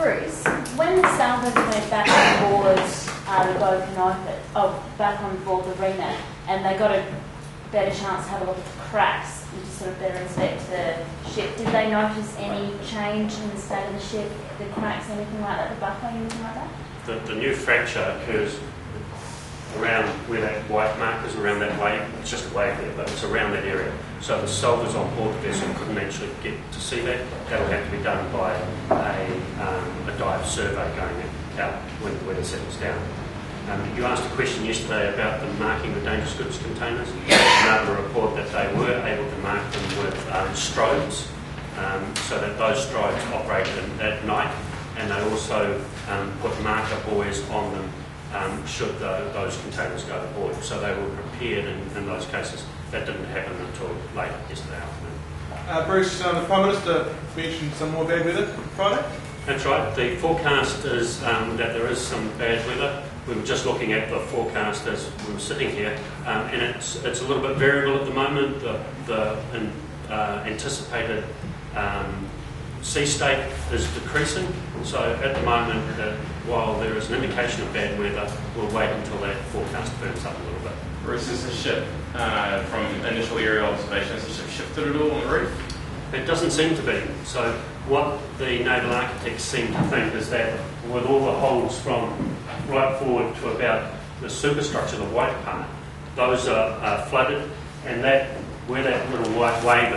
Bruce, when the salvos went back on board the boat United, back on board the Rena, and they got a better chance to have a look at the cracks and to sort of better inspect the ship, did they notice any change in the state of the ship, the cracks, anything like that, the buckling, anything like that? The new fracture occurs around where that white mark is, around that wave. It's just a wave there, but it's around that area. So the salvors on board the vessel couldn't actually get to see that. That'll have to be done by a dive survey going out when it settles down. You asked a question yesterday about the marking of dangerous goods containers. Another report that they were able to mark them with strobes, so that those strobes operate at night, and they also put marker buoys on them should those containers go aboard. So they were prepared in those cases. That didn't happen until late yesterday afternoon. Bruce, the Prime Minister mentioned some more bad weather Friday? That's right. The forecast is that there is some bad weather. We were just looking at the forecast as we were sitting here, and it's a little bit variable at the moment. The anticipated sea state is decreasing, so at the moment, while there is an indication of bad weather, we'll wait until that forecast firms up a little bit. Bruce, is the ship, from initial aerial observation, has the ship shifted at all on the reef? It doesn't seem to be. So what the naval architects seem to think is that with all the holes from right forward to about the superstructure, the white part, those are flooded, and that where that little white wave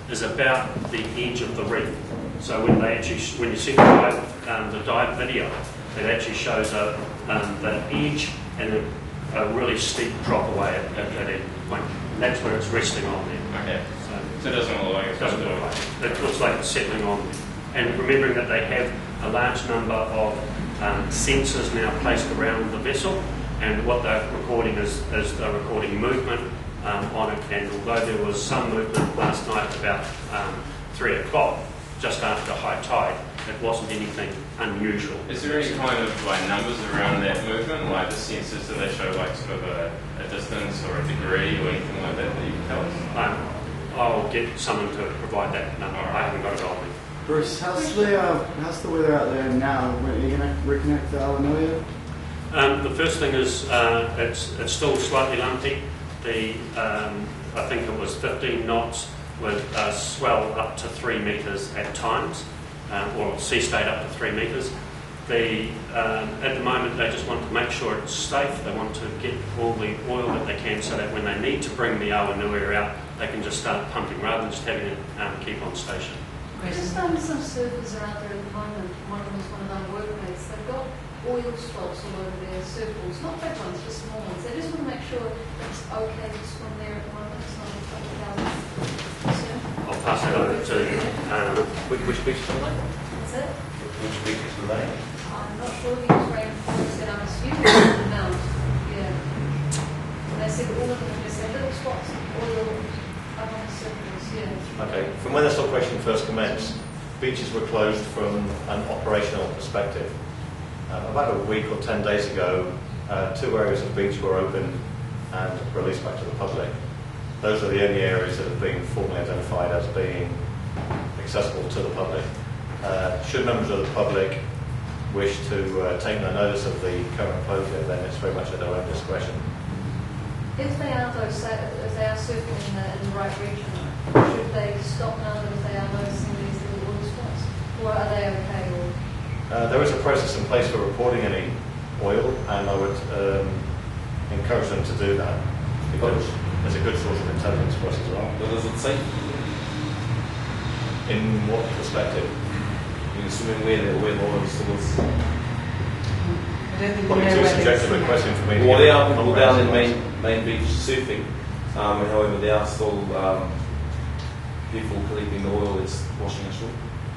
is about the edge of the reef. So when you see the dive video, it actually shows the edge and a really steep drop away at that point. And that's where it's resting on there. Okay. So it doesn't look like it's doesn't look like it. It looks like it's settling on there. And remembering that they have a large number of sensors now placed around the vessel, and what they're recording is they're recording movement on it. And although there was some movement last night about 3 o'clock, just after high tide, it wasn't anything unusual. Is there any kind of like numbers around that movement, like the sensors, do they show like sort of a distance or a degree or anything like that you can tell us? I'll get someone to provide that number. I haven't got it on me. Bruce, how's the weather out there now? Are you going to reconnect the Alanuia? The first thing is it's still slightly lumpy. I think it was 15 knots with swell up to 3 metres at times, or sea state up to 3 metres. At the moment, they just want to make sure it's safe. They want to get all the oil that they can so that when they need to bring the Awanuia out, they can just start pumping rather than just having it keep on station. Just some surfers are out there at the moment. One of them is one of our workmates. They've got oil spots all over their surfboards, not big ones, just small ones. They just want to make sure it's okay to swim there at the moment. It's not a 20,000. I'll pass it over to which beach are they? That's it. Which beaches are they? I'm not sure he was very important, said I'm assuming it's the Mount. Yeah. They said all of them just had little spots of oil up on the surface, yeah. Okay. From when this operation first commenced, beaches were closed from an operational perspective. About a week or 10 days ago, 2 areas of beach were opened and released back to the public. Those are the only areas that have been formally identified as being accessible to the public. Should members of the public wish to take no notice of the current closure, then it's very much at their own discretion. If they are surfing in the right region, should they stop now that they are noticing these little oil spots? Or are they okay? Or? There is a process in place for reporting any oil, and I would encourage them to do that, because it's a good source of intelligence for us as well. What does it say? In what perspective? In assuming where the oil spills. Probably too subjective a question for me to Well, there are give people down in main beach surfing, however there are still people collecting the oil that's washing ashore.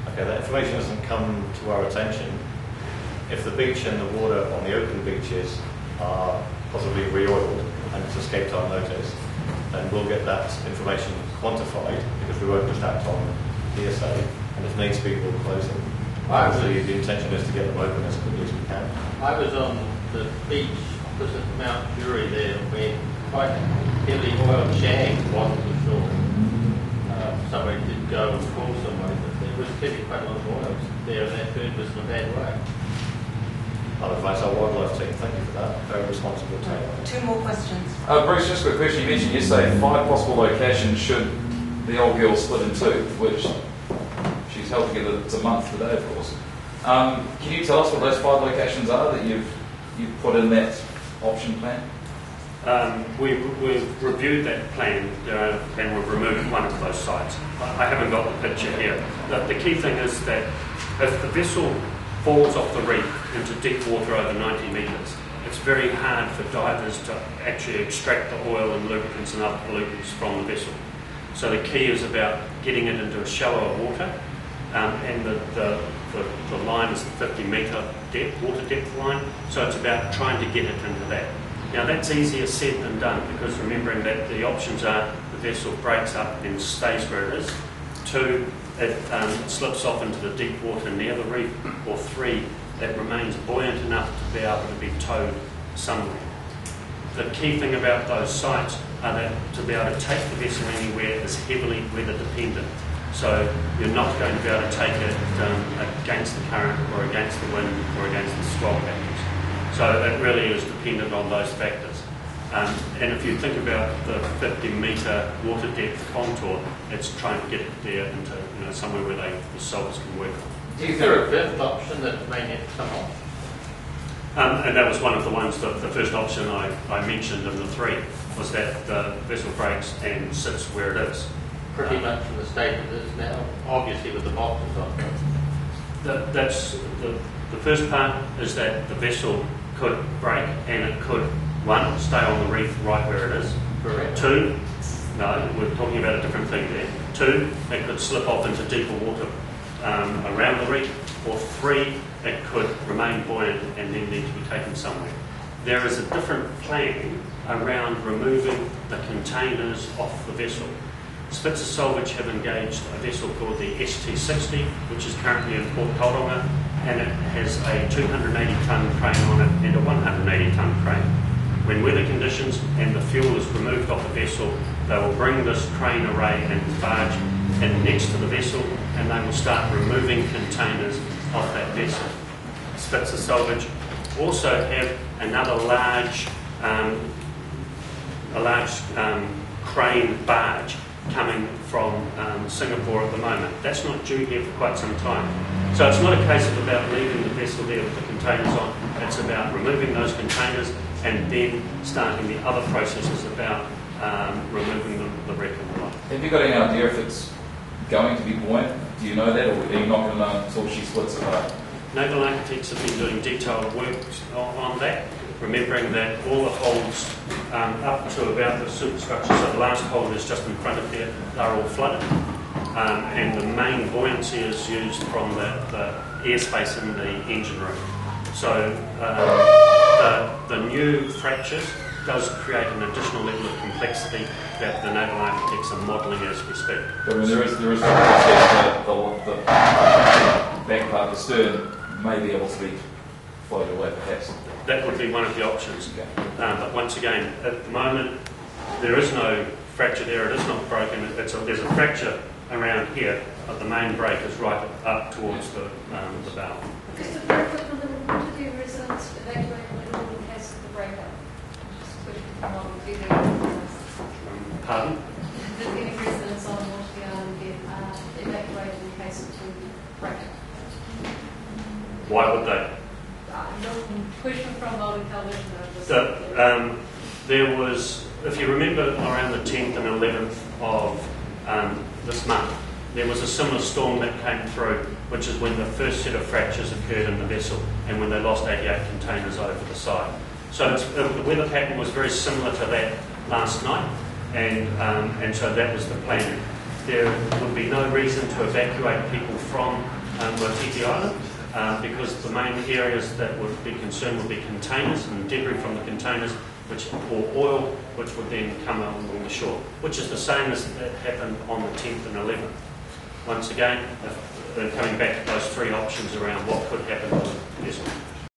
Okay, that information hasn't come to our attention. If the beach and the water on the open beaches are possibly re-oiled and it's escaped our notice, then we'll get that information quantified, because we won't just act on hearsay, and if needs be, we'll close them. Obviously, the intention is to get them open as quickly as we can. I was on the beach opposite Mount Jury there where quite heavily oiled shag wasn't ashore. Somebody did go and call somebody, but there was clearly quite a lot of oil there, and that bird was in a bad way. I'll advise our wildlife team. Thank you for that. Very responsible team. Two more questions. Bruce, just a quick question. You mentioned yesterday 5 possible locations should the old girl split in 2, which she's held together. It's a month today, of course. Can you tell us what those 5 locations are that you've put in that option plan? We've reviewed that plan and we've removed one of those sites. I haven't got the picture here. The key thing is that if the vessel falls off the reef into deep water over 90 metres, it's very hard for divers to actually extract the oil and lubricants and other pollutants from the vessel. So the key is about getting it into a shallower water, and the line is the 50-metre depth, water depth line, so it's about trying to get it into that. Now that's easier said than done, because remembering that the options are the vessel breaks up and stays where it is, 2, it slips off into the deep water near the reef, or 3, it remains buoyant enough to be able to be towed somewhere. The key thing about those sites are that to be able to take the vessel anywhere is heavily weather dependent. So you're not going to be able to take it against the current or against the wind or against the swell patterns. So it really is dependent on those factors. And if you think about the 50-metre water depth contour, it's trying to get it there into somewhere where the solvers can work. Is there a 5th option that may need to come off? And that was one of the ones, the first option I mentioned in the 3, was that the vessel breaks and sits where it is. Pretty much in the state it is now, obviously with the boxes on it. That's the first part is that the vessel could break and it could, 1, stay on the reef right where it is. Correct. 2, no, we're talking about a different thing there. 2, it could slip off into deeper water around the reef. Or 3, it could remain buoyant and then need to be taken somewhere. There is a different plan around removing the containers off the vessel. Spitzer Salvage have engaged a vessel called the ST60, which is currently in Port Tauranga, and it has a 280-tonne crane on it and a 180-tonne crane. When weather conditions and the fuel is removed off the vessel, they will bring this crane array and barge in next to the vessel, and they will start removing containers off that vessel. Spitzer Salvage also have another large crane barge coming from Singapore at the moment. That's not due here for quite some time. So it's not a case of about leaving the vessel there with the containers on, it's about removing those containers and then starting the other processes about removing the wreck and the like. Have you got any idea if it's going to be buoyant? Do you know that, or are you not going to know until she splits it up? Naval architects have been doing detailed work on that, remembering that all the holes up to about the superstructure, so the last hole is just in front of there, they're all flooded. And the main buoyancy is used from the airspace in the engine room. So the new fractious does create an additional level of complexity that the naval architects are modelling as we speak. But I mean, there is the back part of the stern may be able to be floated away, perhaps. That would be one of the options. Okay. But once again, at the moment, there is no fracture there. It is not broken. There's a fracture around here, but the main break is right up towards the bow. Just a very quick one, do the residents evacuate in case of the breakup? Just a question from what would be the Pardon? Did any residents on Watertown get evacuated in case of the breakup? Why would they? Question from Golden Television. There was, if you remember, around the 10th and 11th of this month, there was a similar storm that came through, which is when the first set of fractures occurred in the vessel and when they lost 88 containers over the side. So the weather pattern was very similar to that last night, and so that was the plan. There would be no reason to evacuate people from Waititi Island, because the main areas that would be concerned would be containers and debris from the containers, or oil, which would then come along the shore, which is the same as that happened on the 10th and 11th. Once again, coming back to those 3 options around what could happen to the vessel.